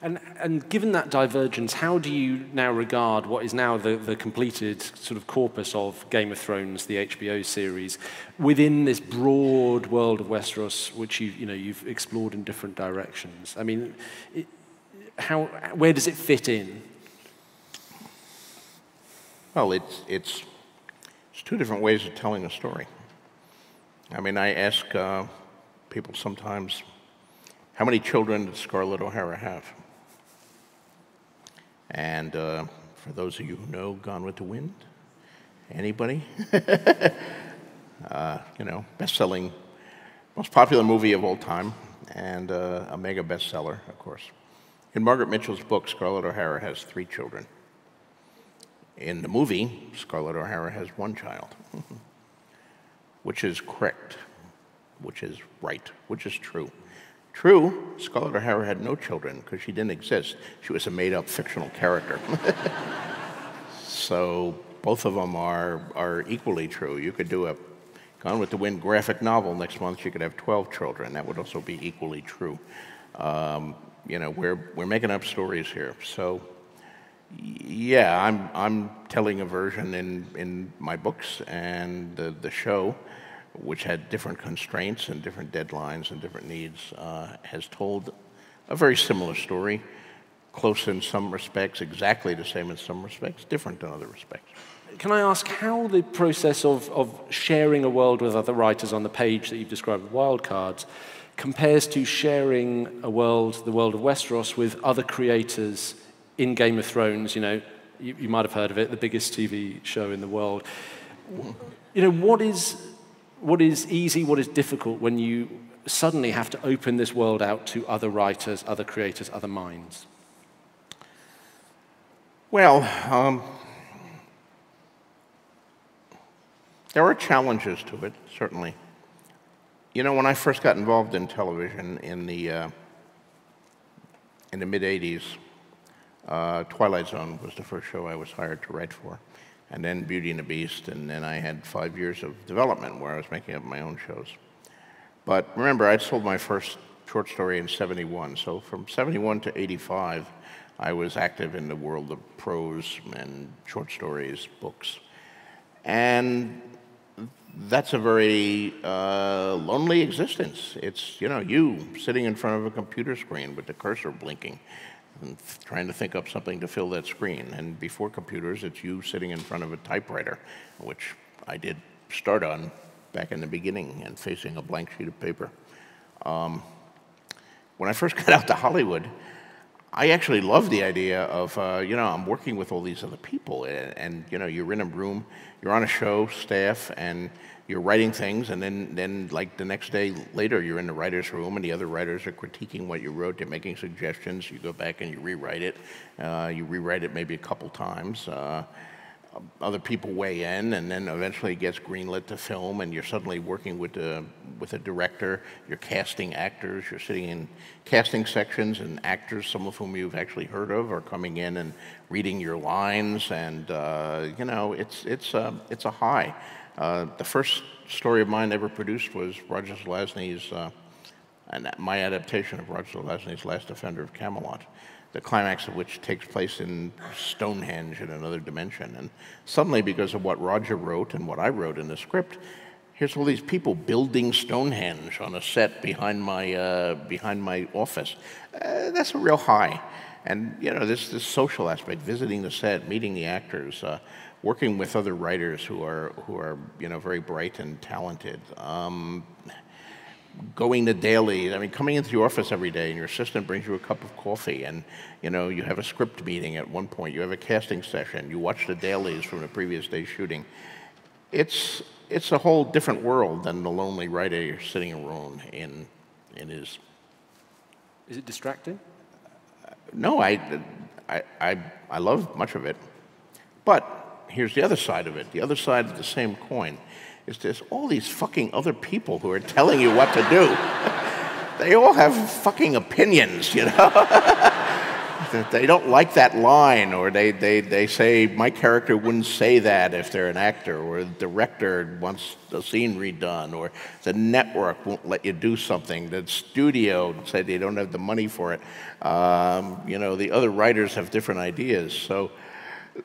And given that divergence, how do you now regard what is now the completed sort of corpus of Game of Thrones, the HBO series, within this broad world of Westeros, which you've explored in different directions? I mean, where does it fit in? Well, it's two different ways of telling a story. I mean, I ask people sometimes, how many children did Scarlett O'Hara have? And for those of you who know Gone with the Wind, anybody? Best-selling, most popular movie of all time, and a mega bestseller, of course. In Margaret Mitchell's book, Scarlett O'Hara has 3 children. In the movie, Scarlett O'Hara has 1 child, which is correct, which is right, which is true. True, Scarlett O'Hara had no children because she didn't exist. She was a made-up fictional character. So both of them are equally true. You could do a Gone with the Wind graphic novel next month. You could have 12 children. That would also be equally true. We're making up stories here. So yeah, I'm telling a version in my books and the show, which had different constraints and different deadlines and different needs, has told a very similar story, close in some respects, exactly the same in some respects, different in other respects. Can I ask how the process of sharing a world with other writers on the page that you've described with Wildcards compares to sharing the world of Westeros with other creators in Game of Thrones? You might have heard of it, the biggest TV show in the world. What is easy, what is difficult when you suddenly have to open this world out to other writers, other creators, other minds? Well, there are challenges to it, certainly. When I first got involved in television in the mid-'80s, Twilight Zone was the first show I was hired to write for. And then Beauty and the Beast, and then I had 5 years of development where I was making up my own shows. But remember, I'd sold my first short story in '71, so from '71 to '85, I was active in the world of prose and short stories, books. And that's a very lonely existence. It's, you sitting in front of a computer screen with the cursor blinking, and trying to think up something to fill that screen. And before computers, it's you sitting in front of a typewriter, which I did start on back in the beginning and facing a blank sheet of paper. When I first got out to Hollywood, I actually loved the idea of, I'm working with all these other people, and you're in a room, you're on a show, staff, and you're writing things, and then like the next day later, you're in the writer's room, and the other writers are critiquing what you wrote, they're making suggestions, you go back and you rewrite it. You rewrite it maybe a couple times. Other people weigh in, and then eventually it gets greenlit to film, and you're suddenly working with a director, you're casting actors, you're sitting in casting sections, and actors, some of whom you've actually heard of, are coming in and reading your lines, and it's a high. The first story of mine ever produced was Roger Zelazny's, and my adaptation of Roger Zelazny's Last Defender of Camelot, the climax of which takes place in Stonehenge in another dimension. And suddenly, because of what Roger wrote and what I wrote in the script, here's all these people building Stonehenge on a set behind my office. That's a real high. And this social aspect, visiting the set, meeting the actors, working with other writers who are very bright and talented. Going to dailies, coming into the office every day and your assistant brings you a cup of coffee, and you have a script meeting at one point, you have a casting session, you watch the dailies from the previous day's shooting. It's a whole different world than the lonely writer you're sitting alone in his. Is it distracting? No, I love much of it. But here's the other side of it. The other side of the same coin is there's all these fucking other people who are telling you what to do. They all have fucking opinions, they don't like that line, or they say, my character wouldn't say that if they're an actor, or the director wants the scene redone, or the network won't let you do something, the studio said they don't have the money for it. The other writers have different ideas. So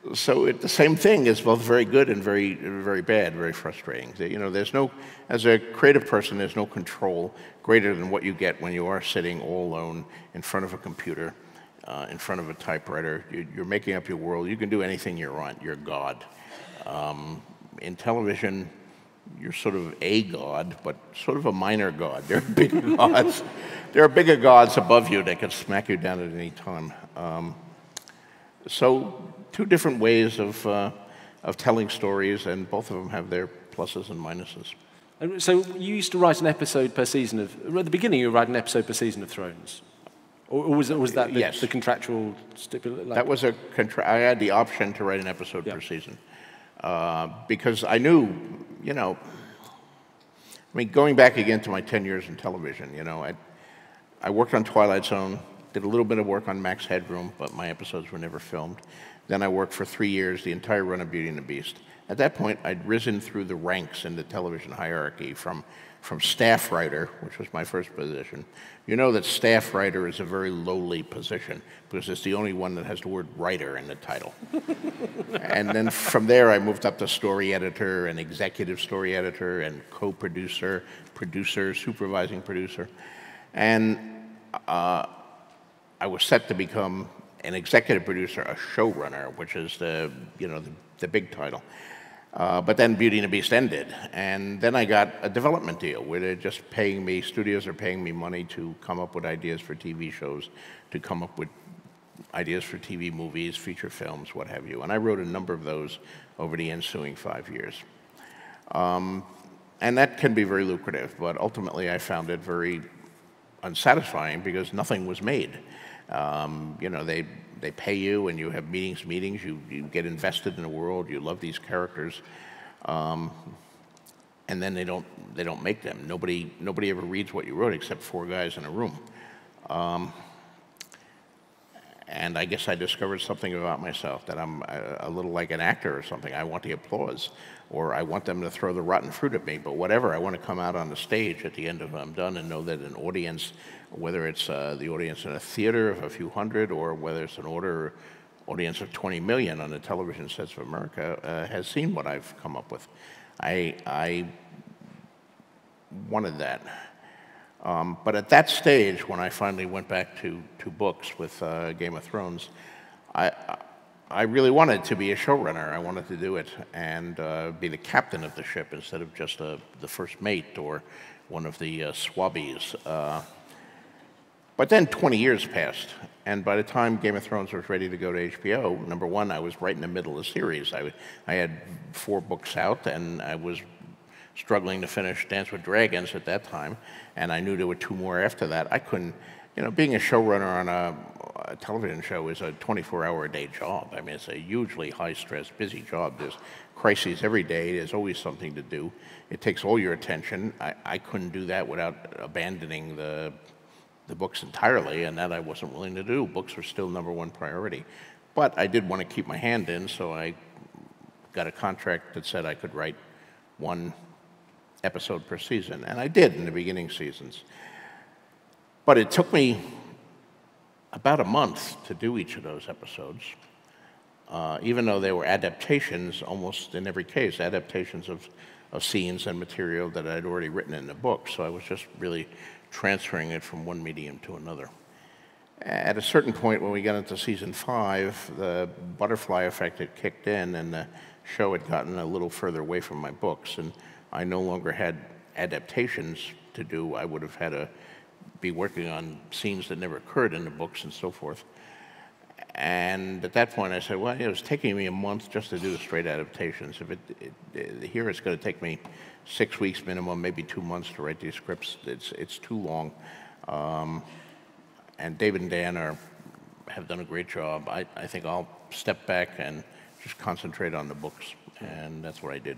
the same thing is both very good and very, very bad, very frustrating. There's no, as a creative person, there's no control greater than what you get when you are sitting all alone in front of a computer, in front of a typewriter. You're making up your world. You can do anything you want. You're God. In television, you're sort of a god, but sort of a minor god. There are bigger gods. There are bigger gods above you that can smack you down at any time. So two different ways of telling stories, and both of them have their pluses and minuses. So you used to write an episode per season at the beginning you were writing an episode per season of Thrones? Or was that Yes. the contractual stipulation? That was I had the option to write an episode per season. Because I knew, going back again to my 10 years in television, I worked on Twilight Zone, did a little bit of work on Max Headroom, but my episodes were never filmed. Then I worked for 3 years, the entire run of Beauty and the Beast. At that point, I'd risen through the ranks in the television hierarchy from staff writer, which was my first position. You know that staff writer is a very lowly position because it's the only one that has the word writer in the title. And then from there, I moved up to story editor and executive story editor and co-producer, producer, supervising producer. And I was set to become an executive producer, a showrunner, which is the big title. But then Beauty and the Beast ended, and then I got a development deal where they're just paying me, studios are paying me money to come up with ideas for TV shows, to come up with ideas for TV movies, feature films, what have you. And I wrote a number of those over the ensuing 5 years. And that can be very lucrative, but ultimately I found it very unsatisfying because nothing was made. They pay you and you have meetings, you get invested in the world, you love these characters, and then they don't make them. Nobody ever reads what you wrote except 4 guys in a room. And I guess I discovered something about myself, that I'm a little like an actor or something. I want the applause, or I want them to throw the rotten fruit at me, but whatever. I want to come out on the stage at the end of I'm done and know that an audience, whether it's the audience in a theater of a few hundred, or whether it's an audience of 20 million on the television sets of America, has seen what I've come up with. I wanted that. But at that stage, when I finally went back to books with Game of Thrones, I really wanted to be a showrunner. I wanted to do it and be the captain of the ship instead of just the first mate or one of the swabbies. But then 20 years passed, and by the time Game of Thrones was ready to go to HBO, number one, I was right in the middle of the series. I had 4 books out, and I was struggling to finish Dance with Dragons at that time, and I knew there were 2 more after that. I couldn't, being a showrunner on a television show is a 24-hour-a-day job. I mean, it's a hugely high-stress, busy job. There's crises every day. There's always something to do. It takes all your attention. I couldn't do that without abandoning the books entirely, and that I wasn't willing to do. Books were still number 1 priority. But I did want to keep my hand in, so I got a contract that said I could write 1 episode per season, and I did in the beginning seasons. But it took me about a month to do each of those episodes, even though they were adaptations, almost in every case, adaptations of scenes and material that I'd already written in the book, so I was just really transferring it from one medium to another. At a certain point, when we got into season 5, the butterfly effect had kicked in, and the show had gotten a little further away from my books, and I no longer had adaptations to do. I would have had to be working on scenes that never occurred in the books and so forth. And at that point, I said, well, it was taking me a month just to do the straight adaptations. Here it's going to take me 6 weeks minimum, maybe 2 months to write these scripts. It's too long. And David and Dan have done a great job. I think I'll step back and just concentrate on the books, and that's what I did.